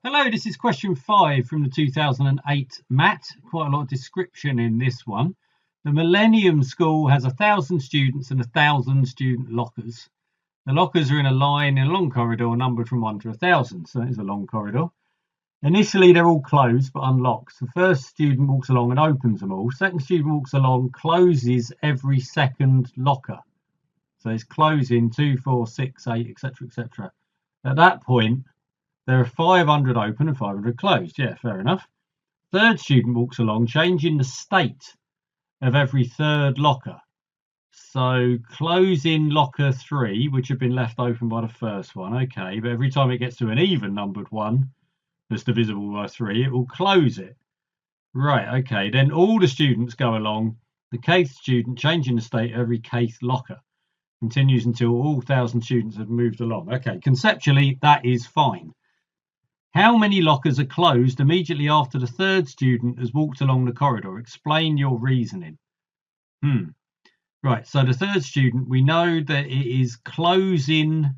Hello, this is question 5 from the 2008 MAT. Quite a lot of description in this one. The Millennium School has 1,000 students and 1,000 student lockers. The lockers are in a line in a long corridor numbered from 1 to 1,000, so it is a long corridor. Initially, they're all closed but unlocked. The first student walks along and opens them all. Second student walks along, closes every second locker. So it's closing 2, 4, 6, 8, etc., etc. At that point, there are 500 open and 500 closed. Yeah, fair enough. Third student walks along, changing the state of every third locker. So closing locker 3, which had been left open by the first one. Okay, but every time it gets to an even numbered one that's divisible by 3, it will close it. Right, okay. Then all the students go along. The kth student changing the state of every kth locker. Continues until all 1,000 students have moved along. Okay, conceptually, that is fine. How many lockers are closed immediately after the third student has walked along the corridor? Explain your reasoning. Right, so the third student, we know that it is closing,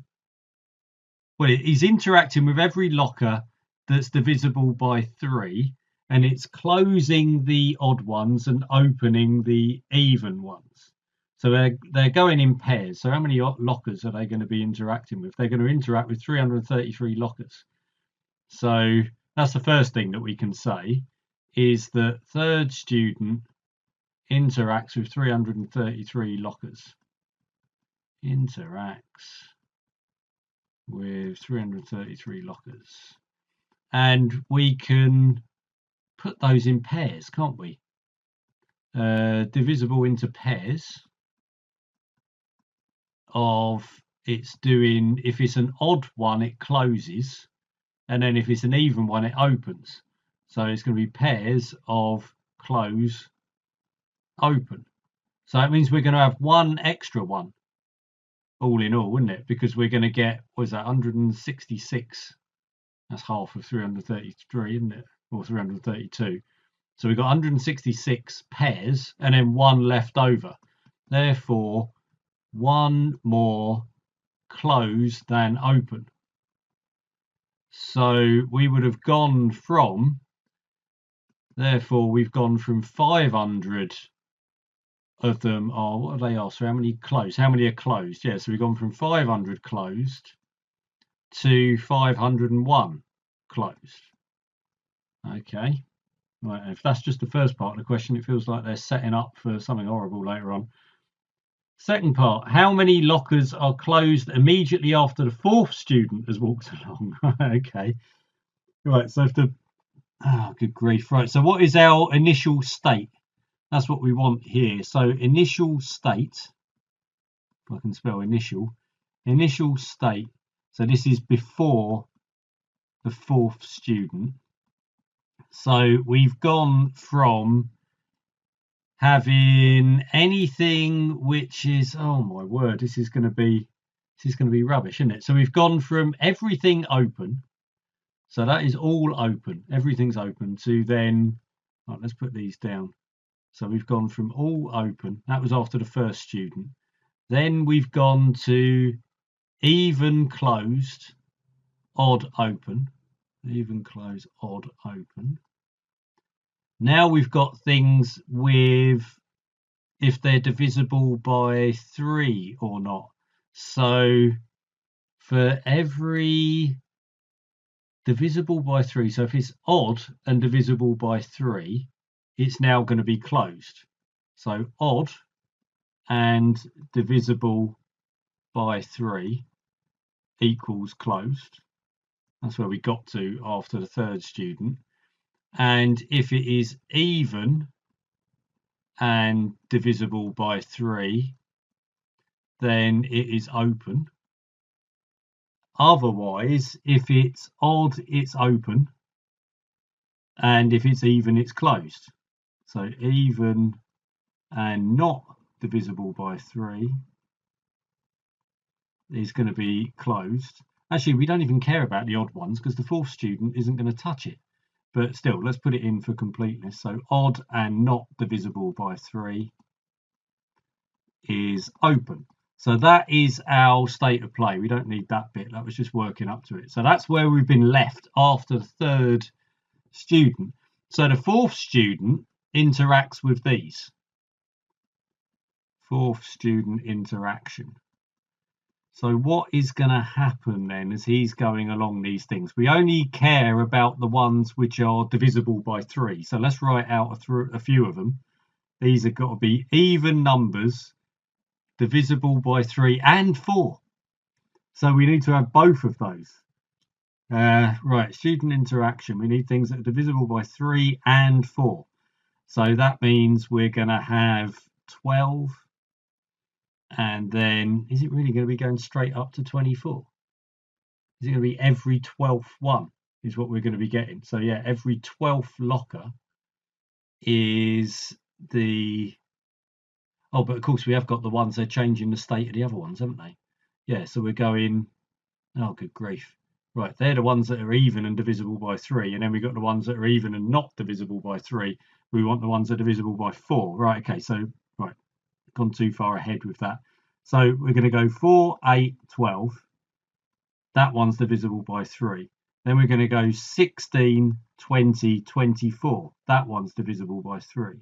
well, it is interacting with every locker that's divisible by 3, and it's closing the odd ones and opening the even ones. So they're going in pairs. So how many lockers are they going to be interacting with? They're going to interact with 333 lockers. So that's the first thing that we can say, is that third student interacts with 333 lockers. Interacts with 333 lockers. And we can put those in pairs, can't we? Divisible into pairs of it's doing, if it's an odd one, it closes. And then if it's an even one, it opens. So it's going to be pairs of close, open. So that means we're going to have one extra one, all in all, wouldn't it? Because we're going to get, what is that, 166? That's half of 333, isn't it? Or 332. So we've got 166 pairs and then one left over. Therefore, one more close than open. So we would have gone from, therefore, we've gone from 500 of them are, what do they ask for? How many closed? How many are closed? Yeah, so we've gone from 500 closed to 501 closed. Okay, right, if that's just the first part of the question, it feels like they're setting up for something horrible later on. Second part, how many lockers are closed immediately after the fourth student has walked along? Okay, right, so if the, oh, good grief, right, so what is our initial state? That's what we want here. So initial state, if I can spell initial state. So this is before the fourth student. So we've gone from having anything which is, oh my word, this is going to be rubbish, isn't it? So we've gone from everything open. So that is all open. Everything's open to then, right, let's put these down. So we've gone from all open. That was after the first student. Then we've gone to even closed, odd open, even close, odd open. Now we've got things with if they're divisible by 3 or not. So for every divisible by 3, so if it's odd and divisible by 3, it's now going to be closed. So odd and divisible by 3 equals closed. That's where we got to after the third student. And if it is even and divisible by 3, then it is open. Otherwise, if it's odd, it's open. And if it's even, it's closed. So even and not divisible by 3 is going to be closed. Actually, we don't even care about the odd ones because the fourth student isn't going to touch it. But still, let's put it in for completeness. So odd and not divisible by 3 is open. So that is our state of play. We don't need that bit. That was just working up to it. So that's where we've been left after the third student. So the fourth student interacts with these. Fourth student interaction. So what is going to happen then as he's going along these things? We only care about the ones which are divisible by 3. So let's write out a few of them. These have got to be even numbers, divisible by 3 and 4. So we need to have both of those. Right, student interaction. We need things that are divisible by 3 and 4. So that means we're going to have 12. And then, is it really going to be going straight up to 24? Is it going to be every 12th one is what we're going to be getting? So yeah, every 12th locker is the... Oh, but of course we have got the ones that are changing the state of the other ones, haven't they? Yeah, so we're going... Oh, good grief. Right, they're the ones that are even and divisible by 3. And then we've got the ones that are even and not divisible by 3. We want the ones that are divisible by 4. Right, okay, so, right, gone too far ahead with that. So we're going to go 4, 8, 12. That one's divisible by 3. Then we're going to go 16, 20, 24. That one's divisible by 3.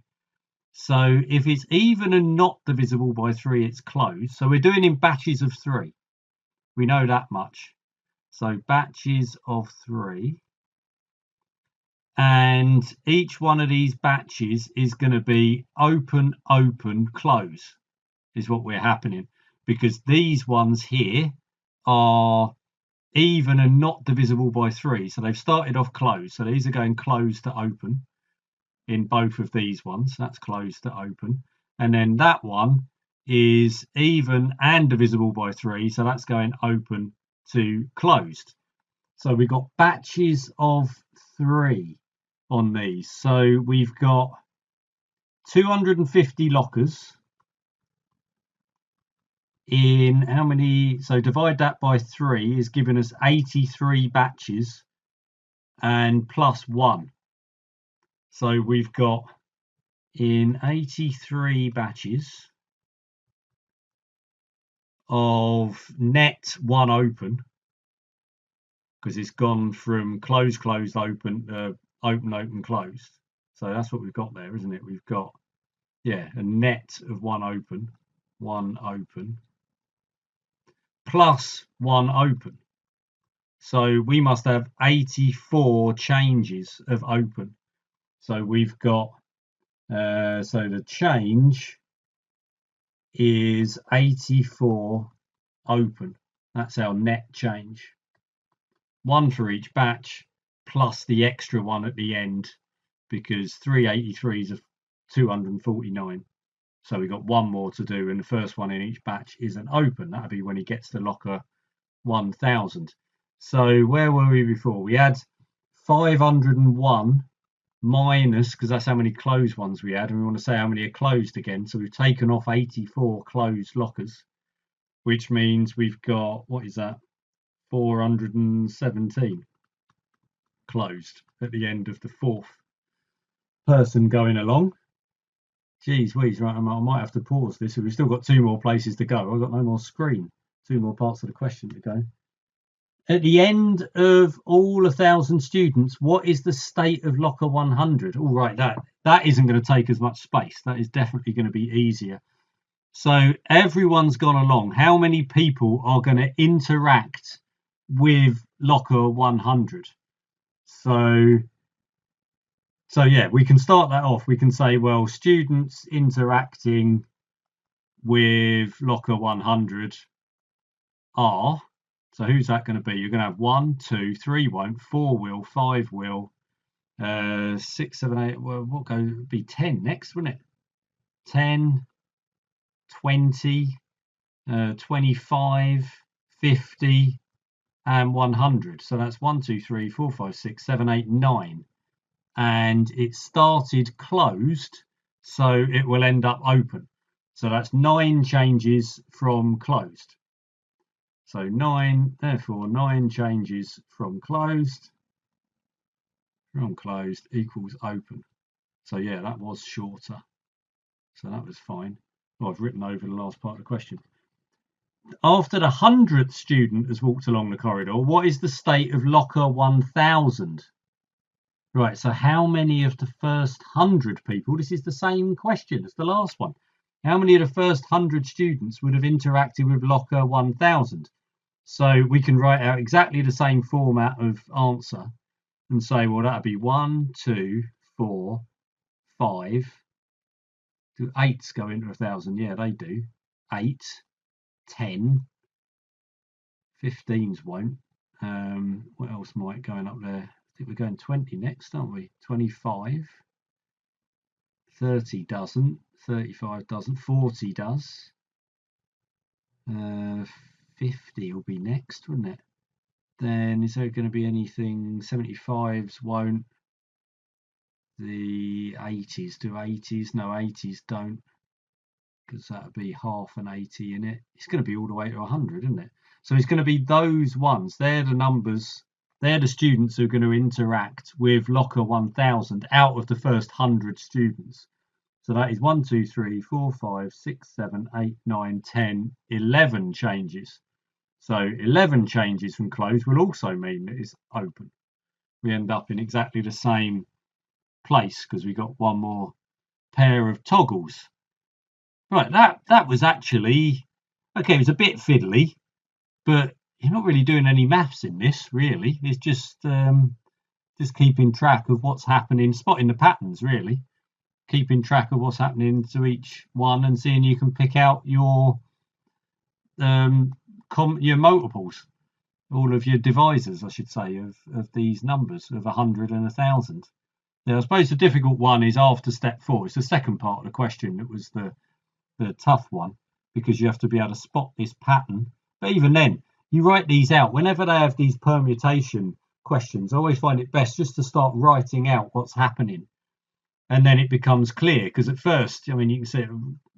So if it's even and not divisible by 3, it's closed. So we're doing in batches of 3. We know that much. So batches of 3. And each one of these batches is going to be open, open, close is what we're happening. Because these ones here are even and not divisible by 3. So they've started off closed. So these are going closed to open in both of these ones. That's closed to open. And then that one is even and divisible by 3. So that's going open to closed. So we've got batches of 3 on these. So we've got 250 lockers. In how many? So divide that by 3 is giving us 83 batches and plus 1. So we've got in 83 batches of net 1 open, because it's gone from closed, closed, open, open, open, closed. So that's what we've got there, isn't it? We've got, yeah, a net of 1 open plus 1 open. So we must have 84 changes of open. So we've got, so the change is 84 open. That's our net change. 1 for each batch plus the extra 1 at the end, because 383s are 249. So we've got 1 more to do, and the first one in each batch isn't open. That'll be when he gets to locker 1000. So where were we before? We had 501 minus, because that's how many closed ones we had, and we want to say how many are closed again. So we've taken off 84 closed lockers, which means we've got, what is that? 417 closed at the end of the 4th person going along. Geez whiz, right, I might have to pause this. We've still got 2 more places to go. I've got no more screen. 2 more parts of the question to go. At the end of all 1,000 students, what is the state of locker 100? All right, that isn't going to take as much space. That is definitely going to be easier. So everyone's gone along. How many people are going to interact with locker 100? So yeah, we can start that off. We can say, well, students interacting with locker 100 are, so who's that going to be? You're going to have 1, 2, 3 won't, 4 will, 5 will, 6, 7, 8, well, what go be 10 next, wouldn't it? 10, 20, 25, 50, and 100. So that's 1, 2, 3, 4, 5, 6, 7, 8, 9. And it started closed, so it will end up open. So that's 9 changes from closed. So 9, therefore 9 changes from closed equals open. So yeah, that was shorter. So that was fine. Well, I've written over the last part of the question. after the 100th student has walked along the corridor, what is the state of locker 1000? Right, so how many of the first 100 people, this is the same question as the last one, how many of the first 100 students would have interacted with locker 1000? So we can write out exactly the same format of answer and say, well, that'd be 1, 2, 4, 5. Do 8s go into 1000? Yeah, they do. 8, 10, 15s won't. What else might going up there? I think we're going 20 next, aren't we? 25. 30 doesn't. 35 doesn't. 40 does. 50 will be next, wouldn't it? Then is there going to be anything? 75s won't. The 80s do 80s? No, 80s don't, because that would be half an 80 in it. It's going to be all the way to 100, isn't it? So it's going to be those ones. They're the numbers. They're the students who are going to interact with locker 1000 out of the first 100 students. So that is 1, 2, 3, 4, 5, 6, 7, 8, 9, 10, 11 changes. So 11 changes from closed will also mean that it's open. We end up in exactly the same place because we got one more pair of toggles. Right, that was actually okay. It was a bit fiddly, but you're not really doing any maths in this. Really, it's just keeping track of what's happening, spotting the patterns. Really, keeping track of what's happening to each one and seeing you can pick out your multiples, all of your divisors, I should say, of these numbers of 100 and 1000. Now, I suppose the difficult one is after step 4. It's the second part of the question that was the tough one, because you have to be able to spot this pattern. But even then, you write these out. Whenever they have these permutation questions, I always find it best just to start writing out what's happening. And then it becomes clear, because at first, I mean, you can see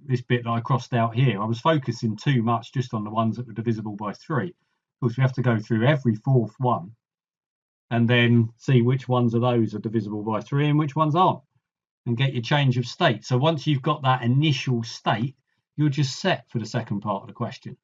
this bit that I crossed out here, I was focusing too much just on the ones that were divisible by 3. Of course, we have to go through every fourth one and then see which ones of those are divisible by 3 and which ones aren't, and get your change of state. So once you've got that initial state, you're just set for the second part of the question.